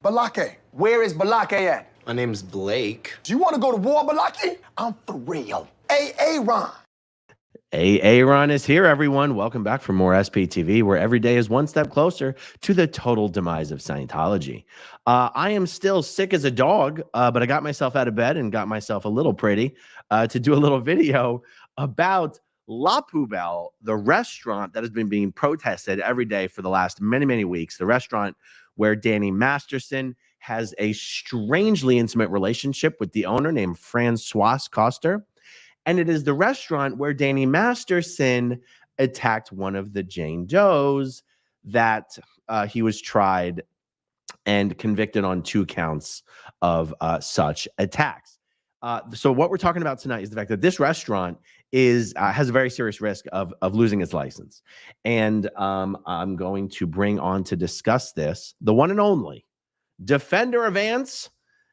Balake. Where is Balake at? My name's Blake. Do you want to go to war, Balake? I'm for real. Ron. Ron is here, everyone. Welcome back for more SPTV, where every day is one step closer to the total demise of Scientology. I am still sick as a dog, but I got myself out of bed and got myself a little pretty to do a little video about La Poubelle, the restaurant that has been being protested every day for the last many, many weeks. The restaurant where Danny Masterson has a strangely intimate relationship with the owner named Francois Coster. And it is the restaurant where Danny Masterson attacked one of the Jane Does that he was tried and convicted on 2 counts of such attacks. So what we're talking about tonight is the fact that this restaurant has a very serious risk of losing its license. And I'm going to bring on to discuss this the one and only defender of ants,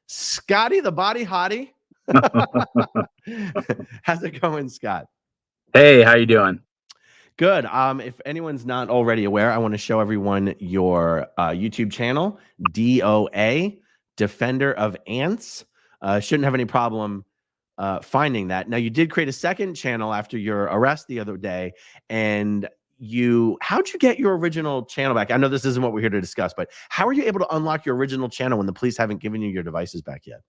Scotty the Body Hottie. How's it going, Scott? Hey, how you doing? Good. If anyone's not already aware, I want to show everyone your YouTube channel, DOA, Defender of Ants. Shouldn't have any problem finding that. Now, you did create a second channel after your arrest the other day, and how'd you get your original channel back? I know this isn't what we're here to discuss, but how are you able to unlock your original channel when the police haven't given you your devices back yet?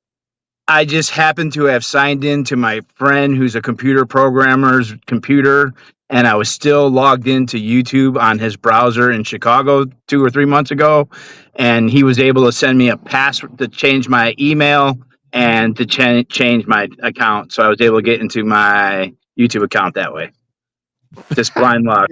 I just happened to have signed into my friend who's a computer programmer's computer, and I was still logged into YouTube on his browser in Chicago 2 or 3 months ago, and he was able to send me a password to change my email and to change my account, so I was able to get into my YouTube account that way. Just blind luck.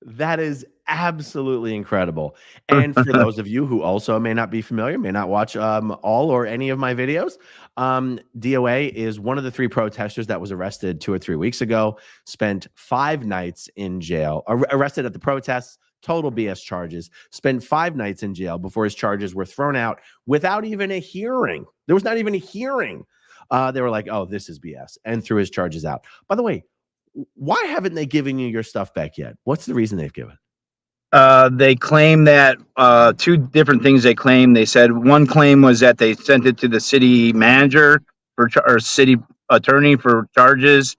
That is absolutely incredible. And for those of you who also may not be familiar, may not watch all or any of my videos, DOA is one of the 3 protesters that was arrested 2 or 3 weeks ago, spent 5 nights in jail, arrested at the protests, total BS charges, spent 5 nights in jail before his charges were thrown out without even a hearing. There was not even a hearing. They were like, oh, this is BS, and threw his charges out. By the way, why haven't they given you your stuff back yet? What's the reason they've given? They claim that 2 different things they claim. They said one claim was that they sent it to the city manager or city attorney for charges.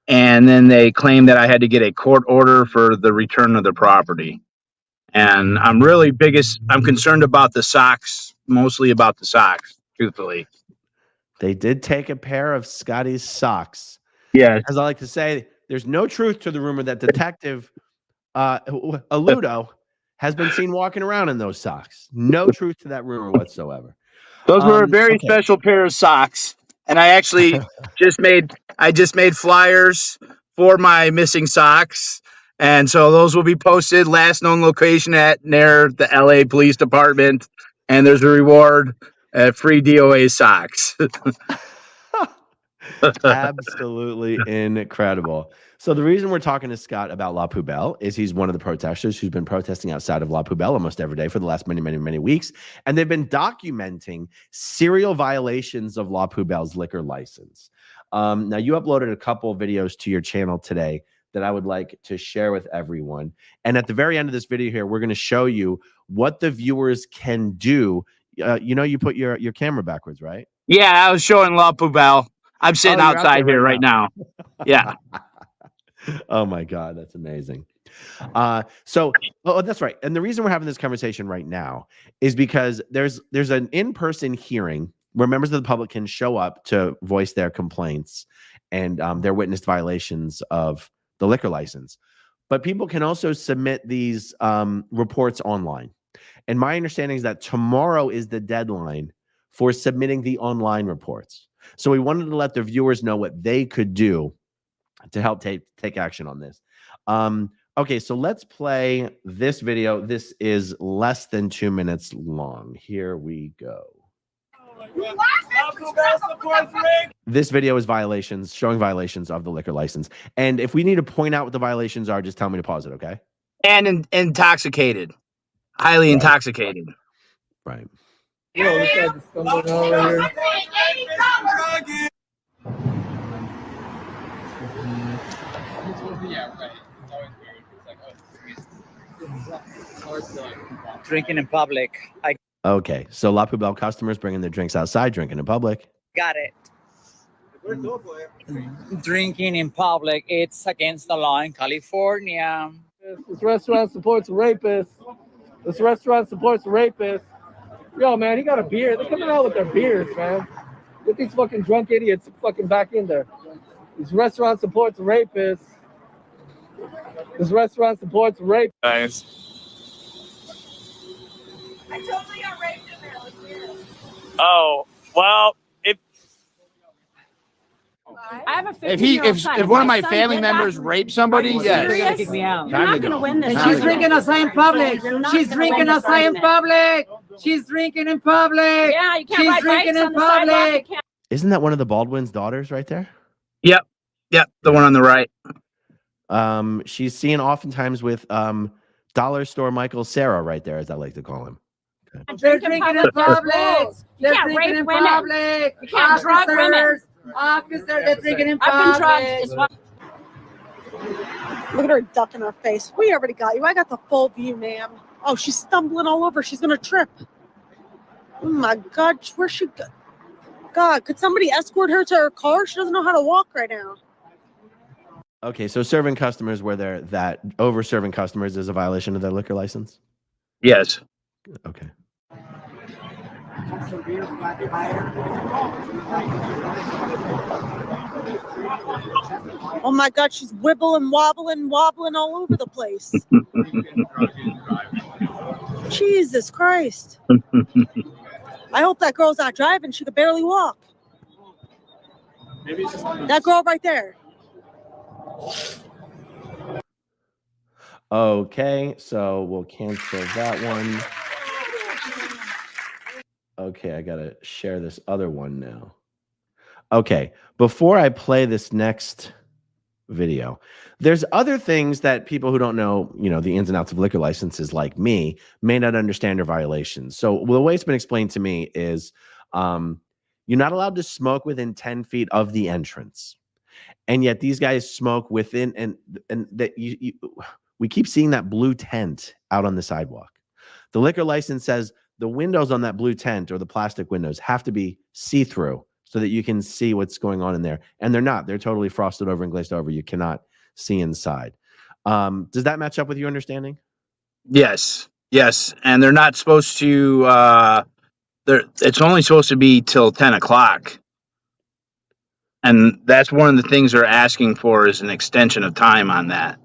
And then they claimed that I had to get a court order for the return of the property. And I'm concerned about the socks, mostly about the socks, truthfully. They did take a pair of Scotty's socks. Yeah. As I like to say, there's no truth to the rumor that Detective Aludo has been seen walking around in those socks. No truth to that rumor whatsoever. Those were a very special pair of socks. And I actually just made flyers for my missing socks. And so those will be posted, last known location near the LA Police Department. And there's a reward, free DOA socks. Absolutely incredible. So the reason we're talking to Scott about La Poubelle is he's one of the protesters who's been protesting outside of La Poubelle almost every day for the last many, many, many weeks. And they've been documenting serial violations of La Poubelle's liquor license. Now, you uploaded a couple of videos to your channel today that I would like to share with everyone. And at the very end of this video here, we're going to show you what the viewers can do. You put your camera backwards, right? Yeah, I was showing La Poubelle. I'm sitting outside here right now. Yeah. Oh my God, that's amazing. That's right. And the reason we're having this conversation right now is because there's an in-person hearing where members of the public can show up to voice their complaints and their witnessed violations of the liquor license. But people can also submit these reports online. And my understanding is that tomorrow is the deadline for submitting the online reports. So we wanted to let the viewers know what they could do to help take action on this. Okay, so let's play this video. This is less than 2 minutes long. Here we go. This video is showing violations of the liquor license. And if we need to point out what the violations are, just tell me to pause it, okay? And intoxicated. Highly intoxicated. Right. Yo, this guy just stumbled over here. Yeah, right. It's always weird. It's like, oh, Drinking in public. Okay, so La Poubelle customers bringing their drinks outside, drinking in public. Got it. Drinking in public, it's against the law in California. This restaurant supports rapists. This restaurant supports rapists. Yo, man, he got a beer. They're coming out with their beers, man. Get these fucking drunk idiots fucking back in there. This restaurant supports rapists. This restaurant supports rape. Guys. I totally got raped in there. Let's hear it. Oh, well, I have a 15-year-old son. If one of my son family did members that, raped somebody, are you yes. serious? Kick me out. You're not going to win this. And argument. she's drinking outside in public. You're not She's gonna drinking win this outside in argument. public. She's drinking in public. Yeah, you can't She's ride drinking bikes in on the sidewalk. You public. can't. Isn't that one of the Baldwin's daughters right there? Yep, the one on the right. She's seen oftentimes with Dollar Store Michael Sarah right there, as I like to call him. They're drinking in public. You They're can't drinking rape in women. public. You can't drug women. Officers, they're drinking in I've been drugged. public. Is what. Look at her ducking her face. We already got you. I got the full view, ma'am. Oh, she's stumbling all over. She's gonna trip. Oh my God, where's she go? God, could somebody escort her to her car? She doesn't know how to walk right now. Okay, so serving customers where they're that over serving customers is a violation of their liquor license. Yes. Okay. Oh my God, she's wibbling, wobbling all over the place. Jesus Christ. I hope that girl's not driving. She could barely walk. That girl right there. Okay, so we'll cancel that one. Okay, I gotta share this other one now. Okay, before I play this next video, there's other things that people who don't know, the ins and outs of liquor licenses like me may not understand or violations. So the way it's been explained to me is you're not allowed to smoke within 10 feet of the entrance. And yet these guys smoke within, and that we keep seeing that blue tent out on the sidewalk. The liquor license says the windows on that blue tent or the plastic windows have to be see-through so that you can see what's going on in there. And they're not. They're totally frosted over and glazed over. You cannot see inside. Does that match up with your understanding? Yes. And they're not supposed to, it's only supposed to be till 10 o'clock. And that's one of the things they're asking for is an extension of time on that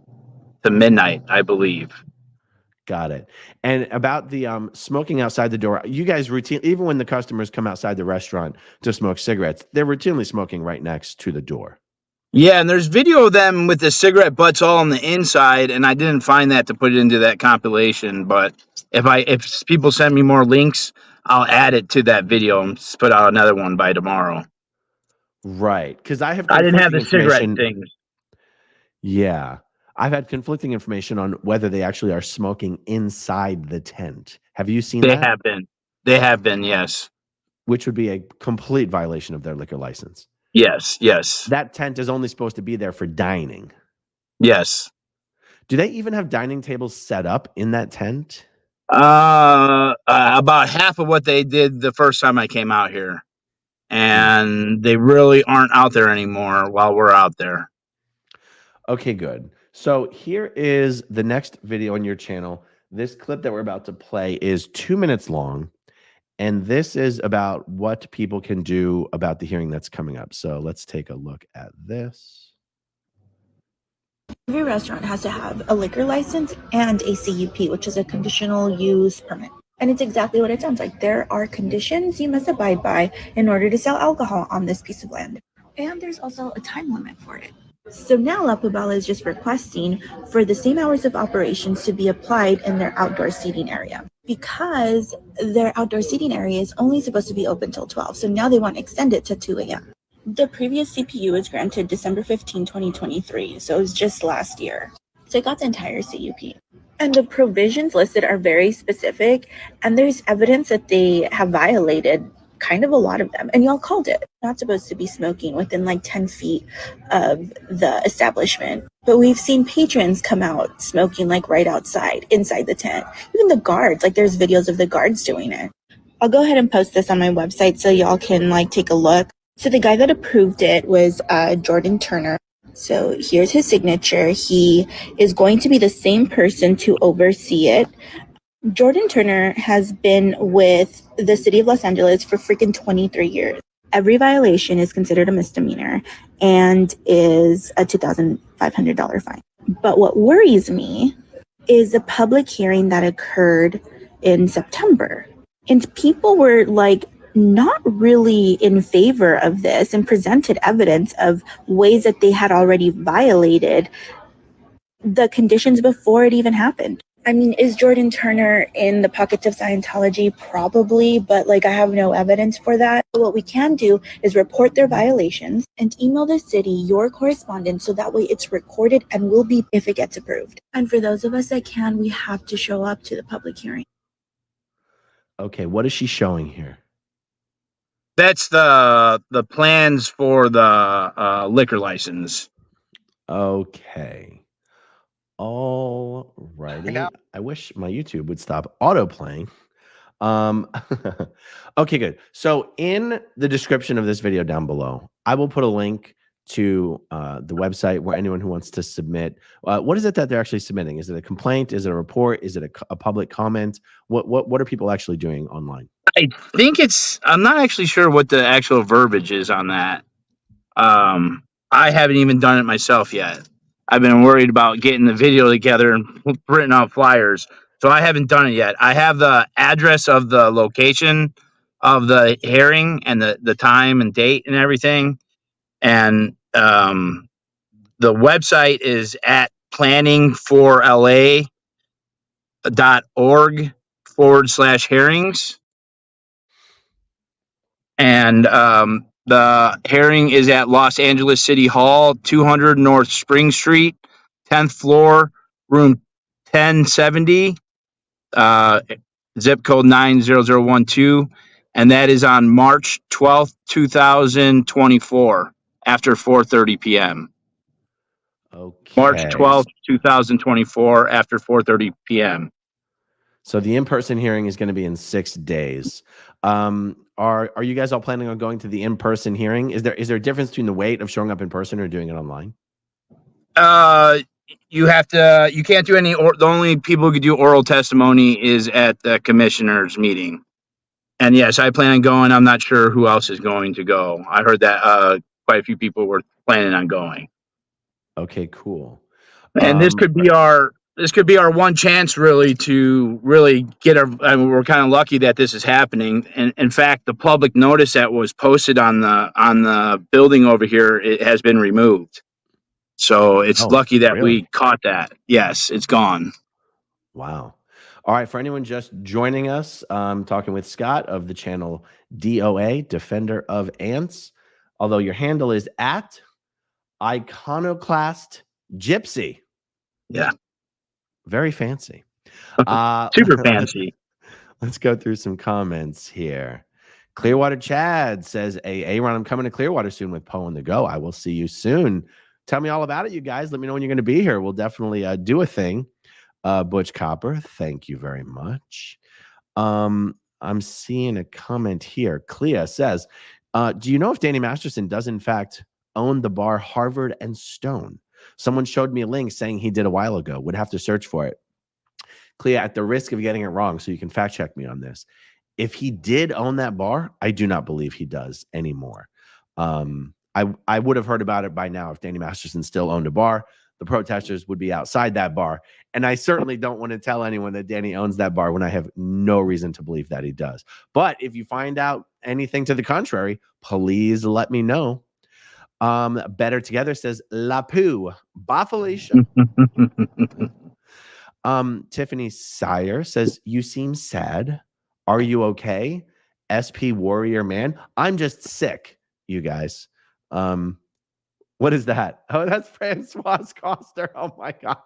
to midnight, I believe. Got it. And about the smoking outside the door, you guys even when the customers come outside the restaurant to smoke cigarettes, they're routinely smoking right next to the door. Yeah, and there's video of them with the cigarette butts all on the inside, and I didn't find that to put it into that compilation. But if people send me more links, I'll add it to that video and put out another one by tomorrow. Right, because I didn't have the cigarette things. Yeah. I've had conflicting information on whether they actually are smoking inside the tent. Have you seen that? They have been, yes. Which would be a complete violation of their liquor license. Yes. That tent is only supposed to be there for dining. Yes. Do they even have dining tables set up in that tent? About half of what they did the first time I came out here. And they really aren't out there anymore while we're out there. Okay, good. So here is the next video on your channel. This clip that we're about to play is 2 minutes long, and this is about what people can do about the hearing that's coming up. So let's take a look at this. Every restaurant has to have a liquor license and a CUP, which is a conditional use permit. And it's exactly what it sounds like. There are conditions you must abide by in order to sell alcohol on this piece of land. And there's also a time limit for it. So now La Poubelle is just requesting for the same hours of operations to be applied in their outdoor seating area, because their outdoor seating area is only supposed to be open till 12. So now they want to extend it to 2 a.m. The previous CPU was granted December 15, 2023. So it was just last year. So it got the entire CUP. And the provisions listed are very specific, and there's evidence that they have violated kind of a lot of them. And y'all called it. Not supposed to be smoking within like 10 feet of the establishment. But we've seen patrons come out smoking like right outside, inside the tent. Even the guards, like there's videos of the guards doing it. I'll go ahead and post this on my website so y'all can like take a look. So the guy that approved it was Jordan Turner. So here's his signature. He is going to be the same person to oversee it. Jordan Turner has been with the city of Los Angeles for freaking 23 years. Every violation is considered a misdemeanor and is a $2,500 fine. But what worries me is the public hearing that occurred in September. And people were like not really in favor of this and presented evidence of ways that they had already violated the conditions before it even happened. I mean, is Jordan Turner in the pockets of Scientology? Probably, but like I have no evidence for that. What we can do is report their violations and email the city your correspondence so that way it's recorded and will be if it gets approved. And for those of us that can, we have to show up to the public hearing. Okay, what is she showing here? That's the plans for the liquor license. Okay. All righty. I wish my YouTube would stop auto playing. Okay, good. So in the description of this video down below, I will put a link to the website where anyone who wants to submit. What is it that they're actually submitting? Is it a complaint? Is it a report? Is it a public comment? What are people actually doing online? I think I'm not actually sure what the actual verbiage is on that. I haven't even done it myself yet. I've been worried about getting the video together and printing out flyers. So I haven't done it yet. I have the address of the location of the hearing and the time and date and everything. And the website is at planningforla.org/hearings. And the hearing is at Los Angeles City Hall, 200 North Spring Street, 10th floor, room 1070, zip code 90012. And that is on March 12th, 2024, after 4:30 p.m. Okay. March 12th, 2024, after 4:30 p.m. So the in-person hearing is going to be in 6 days. Are you guys all planning on going to the in-person hearing? Is there a difference between the wait of showing up in person or doing it online? You can't do any, the only people who could do oral testimony is at the commissioner's meeting. And yes, I plan on going. I'm not sure who else is going to go. I heard that quite a few people were planning on going. Okay, cool. And this could be our one chance really to really get we're kind of lucky that this is happening. And in fact, the public notice that was posted on the building over here, it has been removed. So it's lucky that we caught that. Yes, it's gone. Wow. All right. For anyone just joining us, I'm talking with Scott of the channel DOA, Defender of Ants. Although your handle is at Iconoclast Gypsy. Yeah. Very fancy. Super fancy. Let's go through some comments here. Clearwater Chad says, Aaron, I'm coming to Clearwater soon with Poe on the Go. I will see you soon. Tell me all about it, you guys. Let me know when you're going to be here. We'll definitely do a thing. Butch Copper, thank you very much. I'm seeing a comment here. Clea says, do you know if Danny Masterson does in fact own the bar Harvard and Stone? Someone showed me a link saying he did a while ago. Would have to search for it. Clea, at the risk of getting it wrong, so you can fact check me on this. If he did own that bar, I do not believe he does anymore. I would have heard about it by now if Danny Masterson still owned a bar. The protesters would be outside that bar. And I certainly don't want to tell anyone that Danny owns that bar when I have no reason to believe that he does. But if you find out anything to the contrary, please let me know. Better Together says, La Poo. Bye, Felicia. Tiffany Sire says, you seem sad. Are you okay? SP Warrior Man. I'm just sick, you guys. What is that? Oh, that's Francois Coster. Oh my God.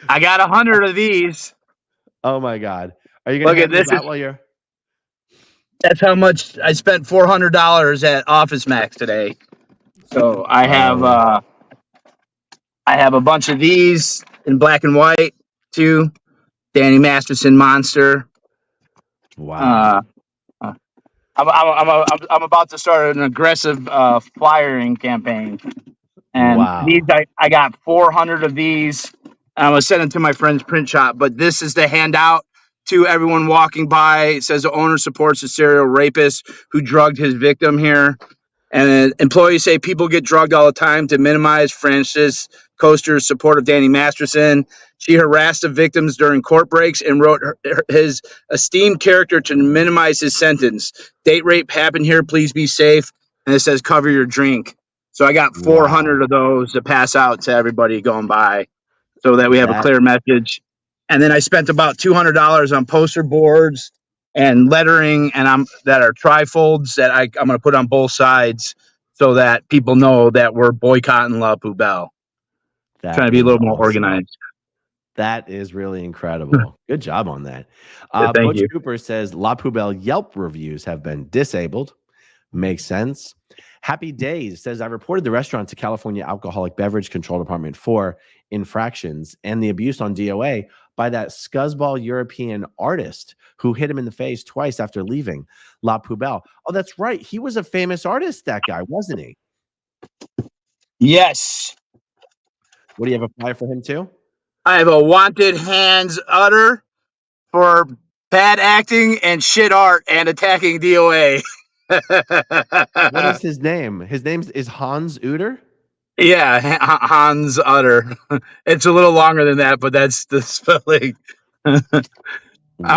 I got 100 of these. Oh my God. Are you going to get this out while you're? That's how much I spent. $400 at Office Max today. So I have a bunch of these in black and white too. Danny Masterson Monster. Wow. I'm about to start an aggressive flyering campaign, and these Wow. I got 400 of these. I'm gonna send them to my friend's print shop. But this is the handout to everyone walking by. It says the owner supports a serial rapist who drugged his victim here. And employees say people get drugged all the time. To minimize Francis Coaster's support of Danny Masterson, she harassed the victims during court breaks and wrote his esteemed character to minimize his sentence. Date rape happened here. Please be safe. And it says cover your drink. So I got 400 Wow. of those to pass out to everybody going by, so that we have a That clear message. And then I spent about $200 on poster boards and lettering, and that are trifolds that I'm going to put on both sides, so that people know that we're boycotting La Poubelle. that Trying to be a is little more awesome. organized. That is really incredible. Good job on that. Yeah, thank Butch you. Cooper says La Poubelle Yelp reviews have been disabled. Makes sense. Happy Days says, I reported the restaurant to California Alcoholic Beverage Control Department for infractions and the abuse on DOA by that scuzzball European artist who hit him in the face twice after leaving La Poubelle. Oh, that's right. He was a famous artist, that guy, wasn't he? Yes. What do you have a flyer for him too? I have a wanted hands utter for bad acting and shit art and attacking DOA. What is his name? His name is Hans Uter? Yeah, Hans Utter. It's a little longer than that, but that's the spelling. I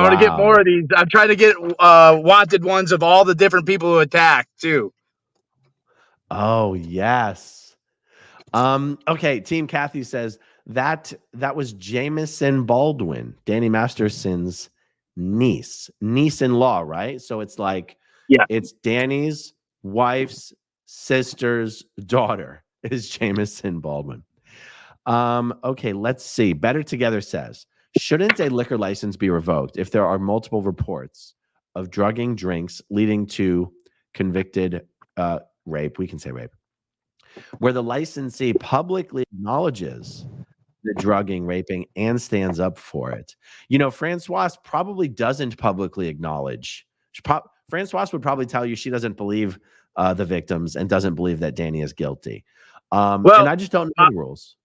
want to get more Wow. of these. I'm trying to get wanted ones of all the different people who attacked too. Oh, yes. Okay, Team Kathy says that was Jamison Baldwin, Danny Masterson's niece-in-law, right? So it's like, Yeah. it's Danny's wife's sister's daughter is Jamison Baldwin. Okay, let's see. Better Together says, shouldn't a liquor license be revoked if there are multiple reports of drugging drinks leading to convicted rape? We can say rape, where the licensee publicly acknowledges the drugging, raping, and stands up for it. You know, Francoise probably doesn't publicly acknowledge. Francoise would probably tell you she doesn't believe the victims and doesn't believe that Danny is guilty. And I just don't know the rules.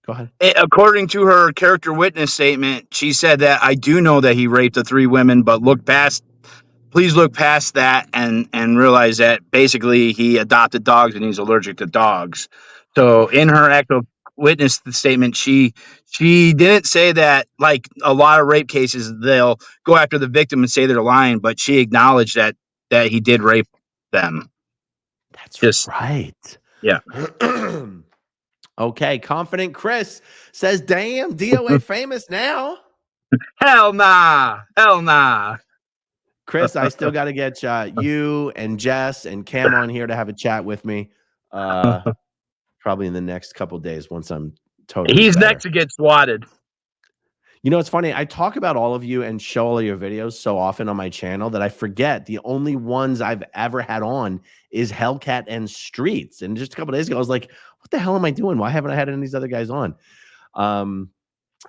Go ahead. According to her character witness statement, she said that I do know that he raped the 3 women, but please look past that and realize that basically he adopted dogs and he's allergic to dogs. So in her actual witness statement, she didn't say that, like a lot of rape cases, they'll go after the victim and say they're lying, but she acknowledged that he did rape them. That's Just right. Yeah. Okay, Confident Chris says, damn, DOA famous now. Hell nah. Chris, I still got to get you and Jess and Cam on here to have a chat with me. Probably in the next couple of days once I'm totally He's better. next to get swatted. You know, it's funny. I talk about all of you and show all of your videos so often on my channel that I forget the only ones I've ever had on is Hellcat and Streets. And just a couple of days ago, I was like, what the hell am I doing? Why haven't I had any of these other guys on?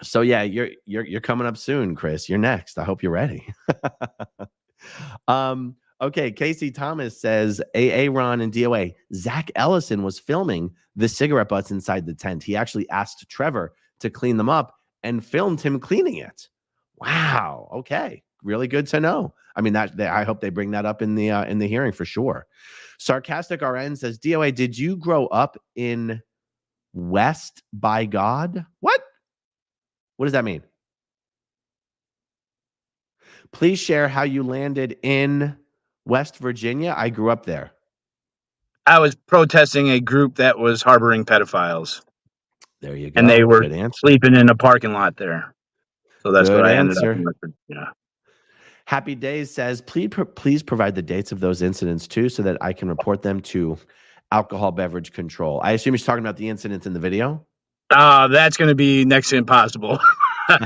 So yeah, you're coming up soon, Chris. You're next. I hope you're ready. Okay, Casey Thomas says, Ron and DOA, Zach Ellison was filming the cigarette butts inside the tent. He actually asked Trevor to clean them up and filmed him cleaning it. Wow. Okay. Really good to know. I mean, I hope they bring that up in the hearing for sure. Sarcastic RN says, DOA, did you grow up in West by God? What does that mean? Please share how you landed in West Virginia. I grew up there. I was protesting a group that was harboring pedophiles. There you go. And they were Good answer. sleeping in a parking lot there. So that's Good what I answer. ended up in. Yeah. Happy Days says, please provide the dates of those incidents too, so that I can report them to alcohol beverage control. I assume he's talking about the incidents in the video. That's going to be next to impossible.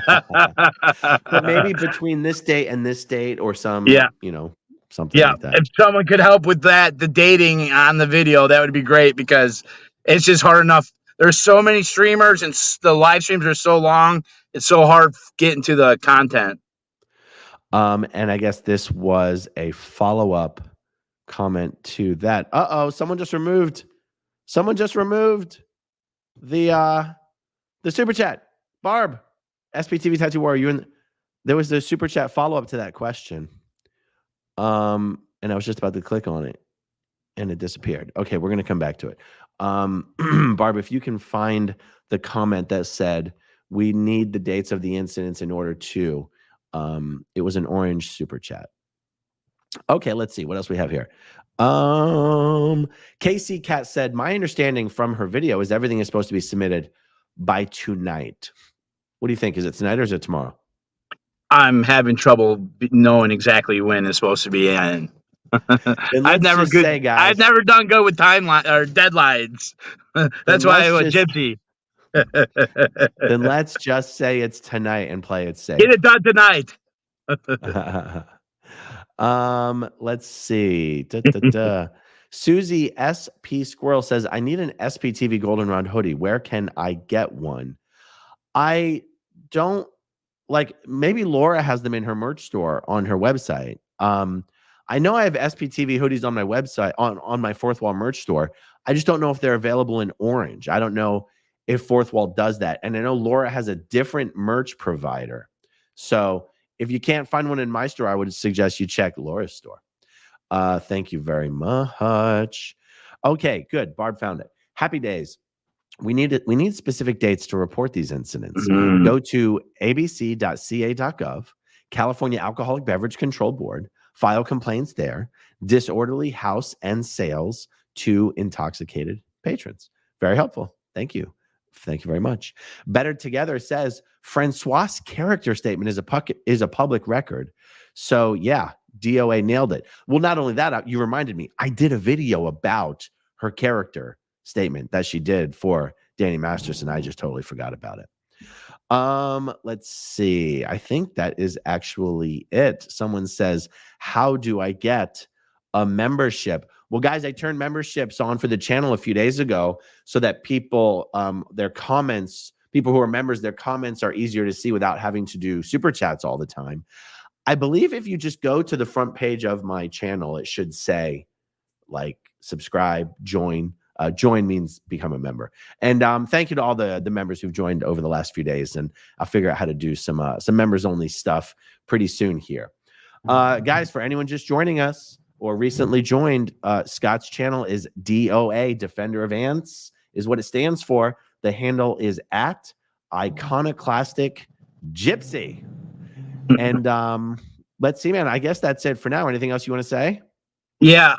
But maybe between this date and this date, or some, something like that. If someone could help with that, the dating on the video, that would be great, because it's just hard enough. There's so many streamers and the live streams are so long. It's so hard getting to the content. And I guess this was a follow-up comment to that. Someone just removed the super chat. Barb, SPTV Tattoo Warrior, you in? There was the super chat follow up to that question. And I was just about to click on it, and it disappeared. Okay, we're gonna come back to it. Barb, if you can find the comment that said we need the dates of the incidents in order to. It was an orange super chat. Okay, let's see what else we have here. Casey Cat said, my understanding from her video is everything is supposed to be submitted by tonight. What do you think? Is it tonight or is it tomorrow? I'm having trouble knowing exactly when it's supposed to be in. I've never done good with timeline or deadlines. That's why I'm a gypsy. Then let's just say it's tonight and play it safe. Get it done tonight. Let's see. Susie SP Squirrel says, I need an SPTV Goldenrod hoodie. Where can I get one? I don't maybe Laura has them in her merch store on her website. I know I have SPTV hoodies on my website, on my Fourth Wall merch store. I just don't know if they're available in orange. I don't know if Fourth Wall does that. And I know Laura has a different merch provider. So if you can't find one in my store, I would suggest you check Laura's store. Thank you very much. Okay, good. Barb found it. Happy days. We need specific dates to report these incidents. Go to abc.ca.gov, California Alcoholic Beverage Control Board, file complaints there, disorderly house and sales to intoxicated patrons. Very helpful. Thank you. Thank you very much. Better Together says Francois' character statement is a public record. So yeah, DOA nailed it. Well, not only that, you reminded me, I did a video about her character statement that she did for Danny Masterson. I just totally forgot about it. Let's see. I think that is actually it. Someone says, how do I get a membership? Well, guys, I turned memberships on for the channel a few days ago so that people, their comments, people who are members, their comments are easier to see without having to do super chats all the time. I believe if you just go to the front page of my channel, it should say subscribe, join. Join means become a member. And thank you to all the members who've joined over the last few days. And I'll figure out how to do some members only stuff pretty soon here. Guys, for anyone just joining us or recently joined, Scott's channel is DOA, Defender of Ants, is what it stands for. The handle is at Iconoclastic Gypsy. And let's see, man. I guess that's it for now. Anything else you want to say? Yeah,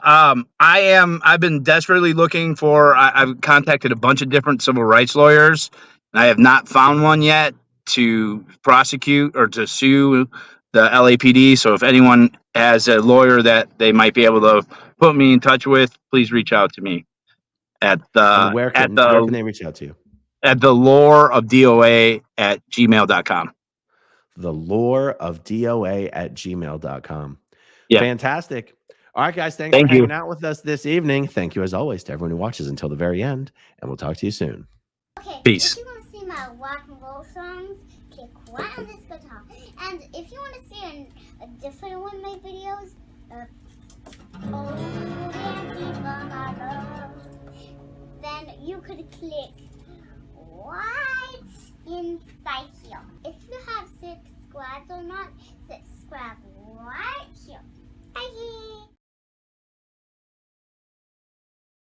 I've been desperately looking for, I've contacted a bunch of different civil rights lawyers, and I have not found one yet to prosecute or to sue the LAPD. So if anyone has a lawyer that they might be able to put me in touch with, please reach out to me at where can they reach out to you? At the lore of DOA at gmail.com. The lore of DOA at gmail.com. Yeah. Fantastic. All right, guys, thanks for hanging out with us this evening. Thank you, as always, to everyone who watches until the very end, and we'll talk to you soon. Okay, peace. If you want to see my rock and roll songs, click right on this guitar. And if you want to see a different one of my videos, then you could click right inside here. If you have subscribed or not, subscribe